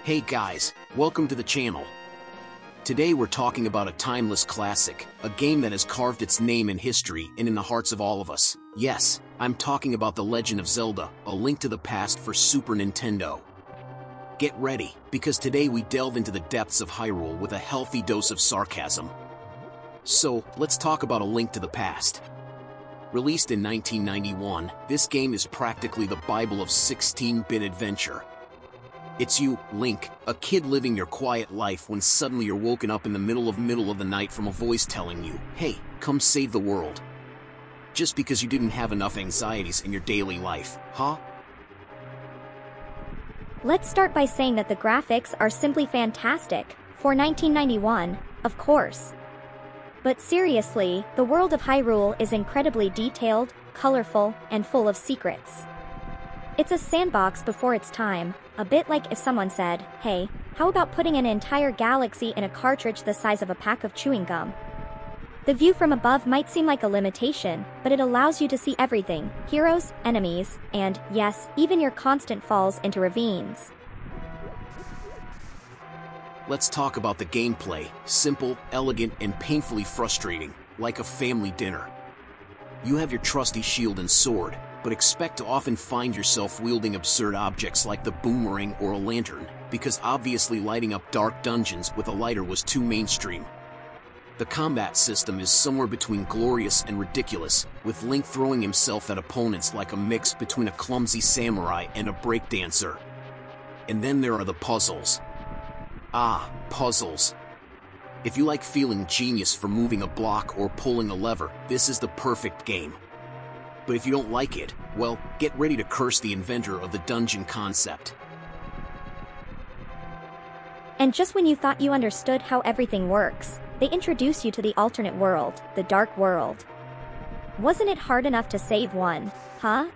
Hey guys, welcome to the channel. Today we're talking about a timeless classic, a game that has carved its name in history and in the hearts of all of us. Yes, I'm talking about The Legend of Zelda, A Link to the Past for Super Nintendo. Get ready, because today we delve into the depths of Hyrule with a healthy dose of sarcasm. So, let's talk about A Link to the Past. Released in 1991, this game is practically the Bible of 16-bit adventure. It's you, Link, a kid living your quiet life when suddenly you're woken up in the middle of the night from a voice telling you, hey, come save the world. Just because you didn't have enough anxieties in your daily life, huh? Let's start by saying that the graphics are simply fantastic, for 1991, of course. But seriously, the world of Hyrule is incredibly detailed, colorful, and full of secrets. It's a sandbox before its time, a bit like if someone said, hey, how about putting an entire galaxy in a cartridge the size of a pack of chewing gum? The view from above might seem like a limitation, but it allows you to see everything, heroes, enemies, and, yes, even your constant falls into ravines. Let's talk about the gameplay, simple, elegant, and painfully frustrating, like a family dinner. You have your trusty shield and sword, but expect to often find yourself wielding absurd objects like the boomerang or a lantern, because obviously lighting up dark dungeons with a lighter was too mainstream. The combat system is somewhere between glorious and ridiculous, with Link throwing himself at opponents like a mix between a clumsy samurai and a breakdancer. And then there are the puzzles. Ah, puzzles. If you like feeling genius for moving a block or pulling a lever, this is the perfect game. But if you don't like it, well, get ready to curse the inventor of the dungeon concept. And just when you thought you understood how everything works, they introduce you to the alternate world, the Dark World. Wasn't it hard enough to save one, huh?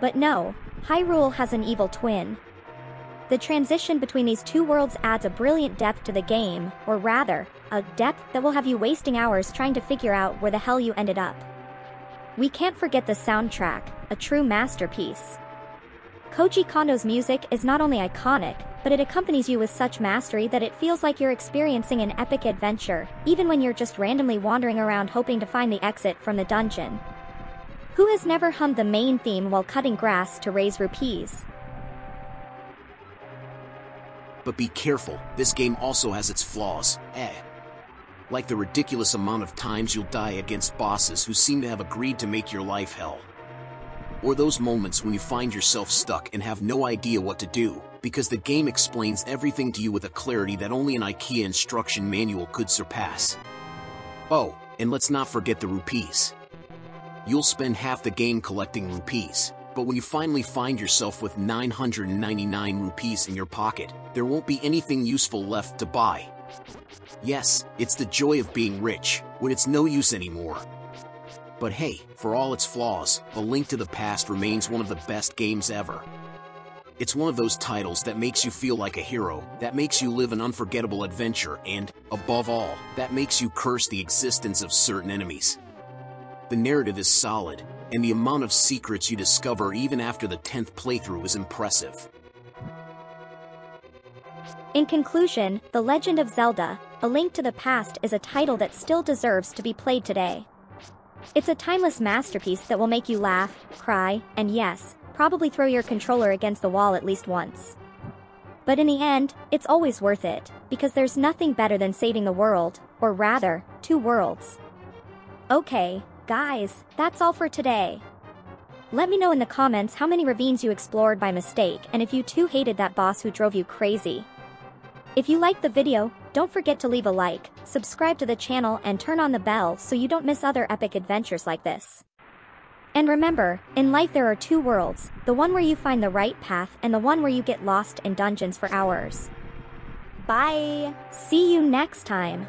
But no, Hyrule has an evil twin. The transition between these two worlds adds a brilliant depth to the game, or rather, a depth that will have you wasting hours trying to figure out where the hell you ended up. We can't forget the soundtrack, a true masterpiece. Koji Kondo's music is not only iconic, but it accompanies you with such mastery that it feels like you're experiencing an epic adventure, even when you're just randomly wandering around hoping to find the exit from the dungeon. Who has never hummed the main theme while cutting grass to raise rupees? But be careful, this game also has its flaws, like the ridiculous amount of times you'll die against bosses who seem to have agreed to make your life hell. Or those moments when you find yourself stuck and have no idea what to do, because the game explains everything to you with a clarity that only an IKEA instruction manual could surpass. Oh, and let's not forget the rupees. You'll spend half the game collecting rupees, but when you finally find yourself with 999 rupees in your pocket, there won't be anything useful left to buy. Yes, it's the joy of being rich, when it's no use anymore. But hey, for all its flaws, A Link to the Past remains one of the best games ever. It's one of those titles that makes you feel like a hero, that makes you live an unforgettable adventure, and, above all, that makes you curse the existence of certain enemies. The narrative is solid, and the amount of secrets you discover even after the 10th playthrough is impressive. In conclusion, The Legend of Zelda, A Link to the Past is a title that still deserves to be played today. It's a timeless masterpiece that will make you laugh, cry, and yes, probably throw your controller against the wall at least once. But in the end, it's always worth it, because there's nothing better than saving the world, or rather, two worlds. Okay, guys, that's all for today. Let me know in the comments how many ravines you explored by mistake and if you too hated that boss who drove you crazy. If you liked the video, don't forget to leave a like, subscribe to the channel and turn on the bell so you don't miss other epic adventures like this. And remember, in life there are two worlds, the one where you find the right path and the one where you get lost in dungeons for hours. Bye! See you next time!